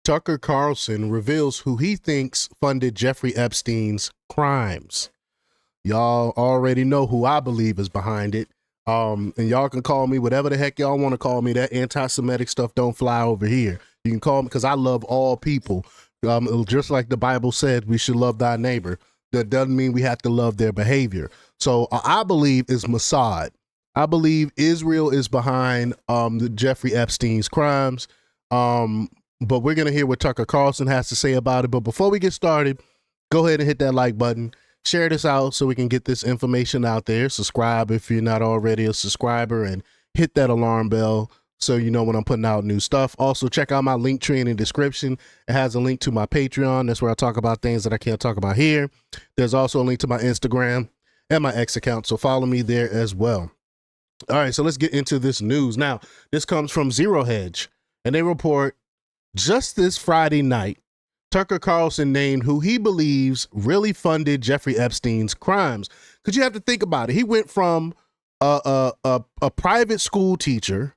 Tucker Carlson reveals who he thinks funded Jeffrey Epstein's crimes. Y'all already know who I believe is behind it. And y'all can call me whatever the heck y'all want to call me. That anti-Semitic stuff don't fly over here. You can call me because I love all people. Just like the Bible said, we should love thy neighbor. That doesn't mean we have to love their behavior. So I believe it's Mossad. I believe Israel is behind the Jeffrey Epstein's crimes. But we're going to hear what Tucker Carlson has to say about it. But before we get started, go ahead and hit that like button. Share this out so we can get this information out there. Subscribe if you're not already a subscriber, and hit that alarm bell so you know when I'm putting out new stuff. Also, check out my link tree in the description. It has a link to my Patreon. That's where I talk about things that I can't talk about here. There's also a link to my Instagram and my X account, so follow me there as well. All right, so let's get into this news. Now, this comes from Zero Hedge, and they report just this Friday night, Tucker Carlson named who he believes really funded Jeffrey Epstein's crimes. Because you have to think about it. he went from a private school teacher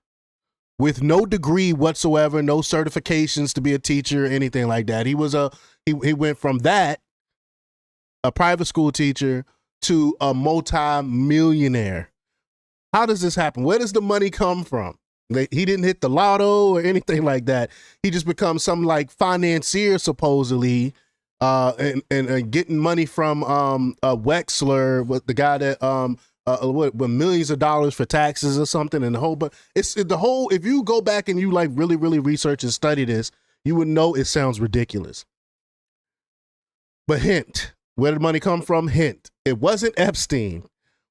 with no degree whatsoever, no certifications to be a teacher, anything like that. He went from that, a private school teacher, to a multi-millionaire. How does this happen? Where does the money come from? He didn't hit the lotto or anything like that. He just becomes some like financier supposedly, and getting money from Wexler, with the guy that with millions of dollars for taxes or something, and the whole. But it's the whole. If you go back and you like really research and study this, you would know it sounds ridiculous. But hint, where did the money come from? Hint, it wasn't Epstein.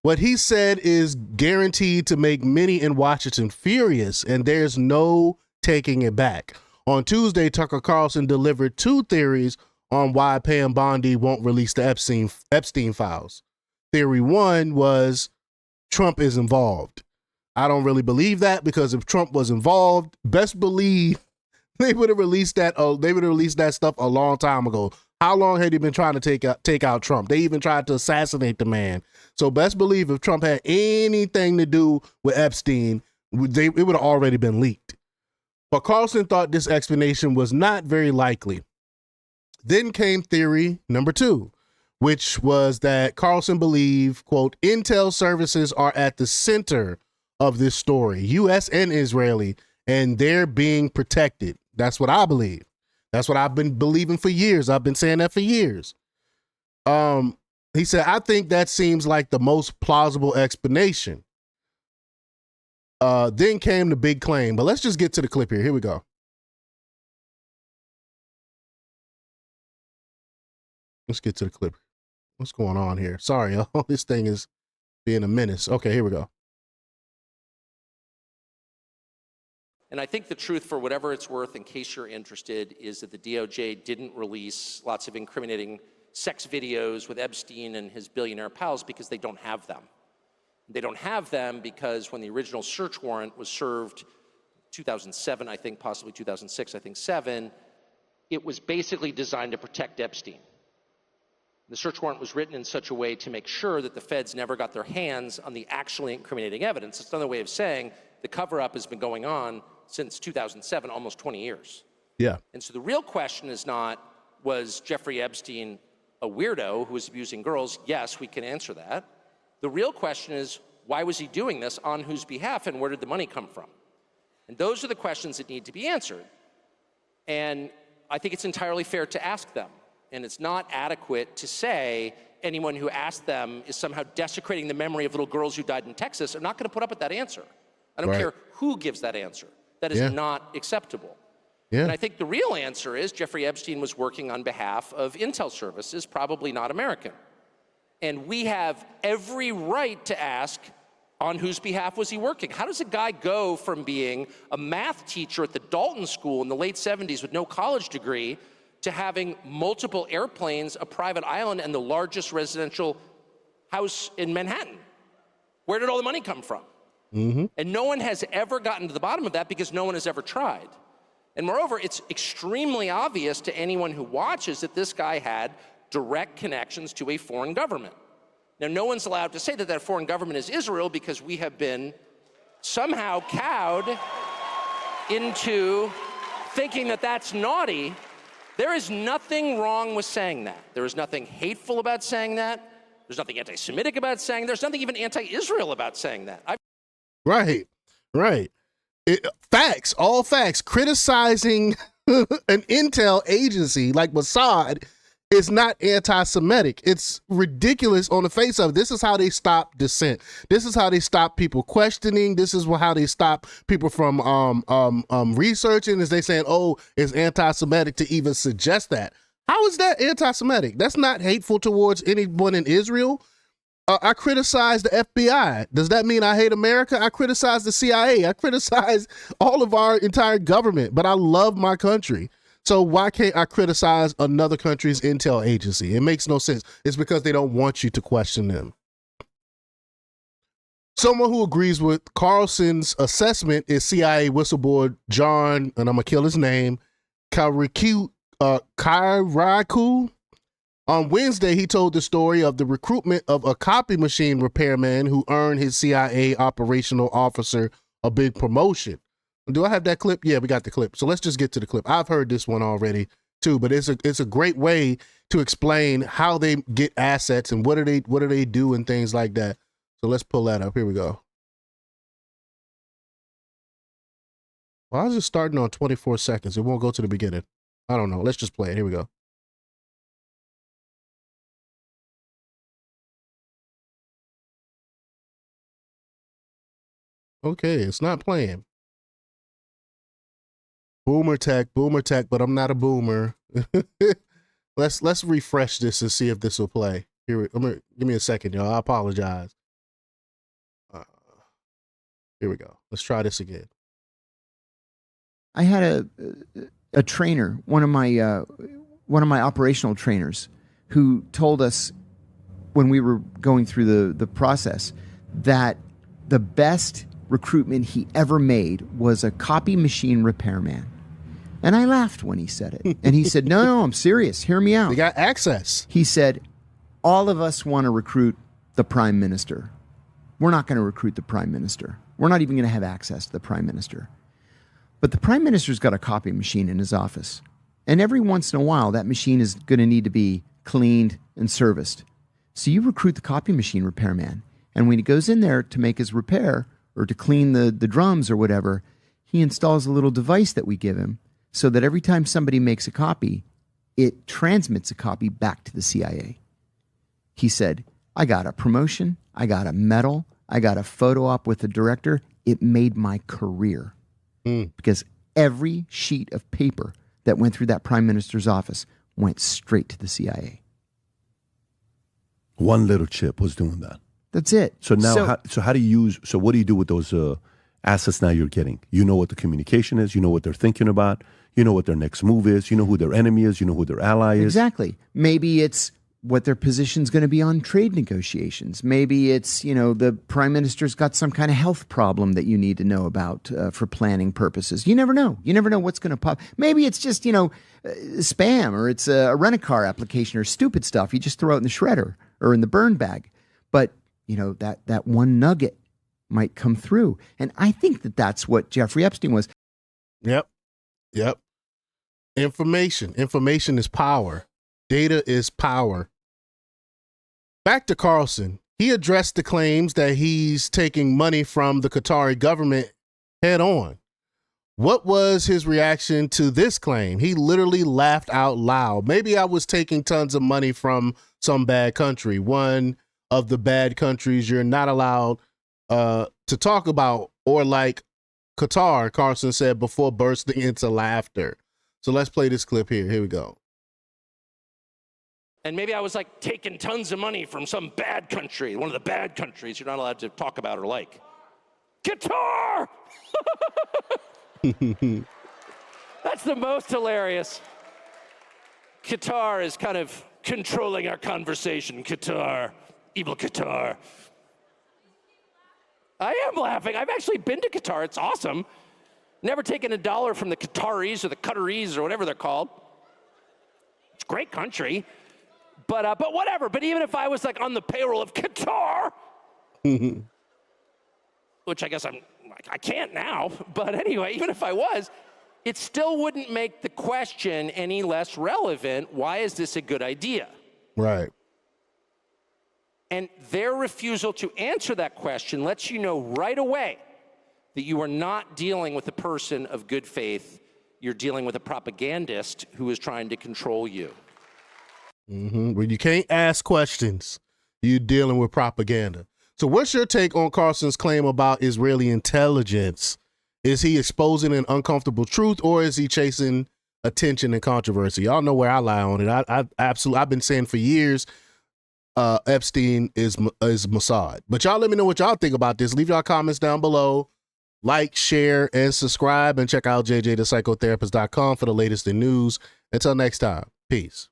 What he said is guaranteed to make many in Washington furious, and there's no taking it back. On Tuesday, Tucker Carlson delivered two theories on why Pam Bondi won't release the Epstein files. Theory one was Trump is involved. I don't really believe that, because if Trump was involved, best believe they would have released that. They would have released that stuff a long time ago. How long had he been trying to take out Trump? They even tried to assassinate the man. So best believe if Trump had anything to do with Epstein, it would have already been leaked. But Carlson thought this explanation was not very likely. Then came theory number two, which was that Carlson believed, quote, intel services are at the center of this story, U.S. and Israeli, and they're being protected. That's what I believe. That's what I've been believing for years. I've been saying that for years. He said, I think that seems like the most plausible explanation. Then came the big claim, but let's just get to the clip here. Here we go. Let's get to the clip. What's going on here? Sorry, y'all. This thing is being a menace. Okay, here we go. And I think the truth, for whatever it's worth, in case you're interested, is that the DOJ didn't release lots of incriminating sex videos with Epstein and his billionaire pals because they don't have them. They don't have them because when the original search warrant was served, 2007, I think, possibly 2006, I think 7, it was basically designed to protect Epstein. The search warrant was written in such a way to make sure that the feds never got their hands on the actually incriminating evidence. It's another way of saying the cover-up has been going on since 2007, almost 20 years. Yeah. And so the real question is not, was Jeffrey Epstein a weirdo who was abusing girls? Yes, we can answer that. The real question is, why was he doing this, on whose behalf, and where did the money come from? And those are the questions that need to be answered. And I think it's entirely fair to ask them. And it's not adequate to say anyone who asked them is somehow desecrating the memory of little girls who died in Texas. I'm not going to put up with that answer. I don't care who gives that answer. That is not acceptable. Yeah. And I think the real answer is Jeffrey Epstein was working on behalf of intel services, probably not American. And we have every right to ask, on whose behalf was he working? How does a guy go from being a math teacher at the Dalton School in the late 70s with no college degree to having multiple airplanes, a private island, and the largest residential house in Manhattan? Where did all the money come from? Mm-hmm. And no one has ever gotten to the bottom of that because no one has ever tried. And moreover, it's extremely obvious to anyone who watches that this guy had direct connections to a foreign government. Now, no one's allowed to say that that foreign government is Israel because we have been somehow cowed into thinking that that's naughty. There is nothing wrong with saying that. There is nothing hateful about saying that. There's nothing anti-Semitic about saying. There's nothing even anti-Israel about saying that. Right. Facts, all facts. Criticizing an intel agency like Mossad is not anti-Semitic. It's ridiculous on the face of it. This is how they stop dissent. This is how they stop people questioning. This is how they stop people from researching. Is they saying, "Oh, it's anti-Semitic to even suggest that." How is that anti-Semitic? That's not hateful towards anyone in Israel. I criticize the FBI. Does that mean I hate America? I criticize the CIA. I criticize all of our entire government, but I love my country. So why can't I criticize another country's intel agency? It makes no sense. It's because they don't want you to question them. Someone who agrees with Carlson's assessment is CIA whistleblower John, and I'm going to kill his name, Kyriakou. On Wednesday, he told the story of the recruitment of a copy machine repairman who earned his CIA operational officer a big promotion. Do I have that clip? Yeah, we got the clip. So let's just get to the clip. I've heard this one already too, but it's a great way to explain how they get assets and what do they do and things like that. So let's pull that up. Here we go. Well, I was just starting on 24 seconds. It won't go to the beginning. I don't know. Let's just play it. Here we go. Okay, it's not playing. Boomer tech, but I'm not a boomer. Let's refresh this and see if this will play. Give me a second, y'all. I apologize. Here we go. Let's try this again. I had a trainer, one of my operational trainers, who told us when we were going through the process that the best recruitment he ever made was a copy machine repairman. And I laughed when he said it. And he said, no, I'm serious. Hear me out. They got access. He said, all of us want to recruit the prime minister. We're not going to recruit the prime minister. We're not even going to have access to the prime minister. But the prime minister's got a copy machine in his office. And every once in a while, that machine is going to need to be cleaned and serviced. So you recruit the copy machine repairman. And when he goes in there to make his repair or to clean the drums or whatever, he installs a little device that we give him so that every time somebody makes a copy, it transmits a copy back to the CIA. He said, I got a promotion, I got a medal, I got a photo op with the director. It made my career. Because every sheet of paper that went through that prime minister's office went straight to the CIA. One little chip was doing that. That's it. So now, how do you use? So what do you do with those assets now you're getting? You know what the communication is. You know what they're thinking about. You know what their next move is. You know who their enemy is. You know who their ally is. Exactly. Maybe it's what their position's going to be on trade negotiations. Maybe it's, the prime minister's got some kind of health problem that you need to know about for planning purposes. You never know. You never know what's going to pop. Maybe it's just, spam, or it's a rent-a-car application or stupid stuff you just throw out in the shredder or in the burn bag. But, that one nugget might come through. And I think that that's what Jeffrey Epstein was. Yep. Information is power. Data is power. Back to Carlson. He addressed the claims that he's taking money from the Qatari government head on. What was his reaction to this claim? He literally laughed out loud. Maybe I was taking tons of money from some bad country. One of the bad countries you're not allowed to talk about, or like Qatar, Carlson said before bursting into laughter. So let's play this clip here. Here we go. And maybe I was like taking tons of money from some bad country, one of the bad countries you're not allowed to talk about or like. Qatar! That's the most hilarious. Qatar is kind of controlling our conversation. Qatar, evil Qatar. I am laughing. I've actually been to Qatar. It's awesome. Never taken a dollar from the Qataris or the Qataris or whatever they're called. It's a great country. But whatever. But even if I was like on the payroll of Qatar, which I guess I can't now. But anyway, even if I was, it still wouldn't make the question any less relevant. Why is this a good idea? Right. And their refusal to answer that question lets you know right away that you are not dealing with a person of good faith. You're dealing with a propagandist who is trying to control you. When you can't ask questions, you're dealing with propaganda. So what's your take on Carlson's claim about Israeli intelligence? Is he exposing an uncomfortable truth, or is he chasing attention and controversy? Y'all know where I lie on it. I've been saying for years, Epstein is Mossad. But y'all let me know what y'all think about this. Leave y'all comments down below. Like, share, and subscribe, and check out jjthepsychotherapist.com for the latest in news. Until next time, peace.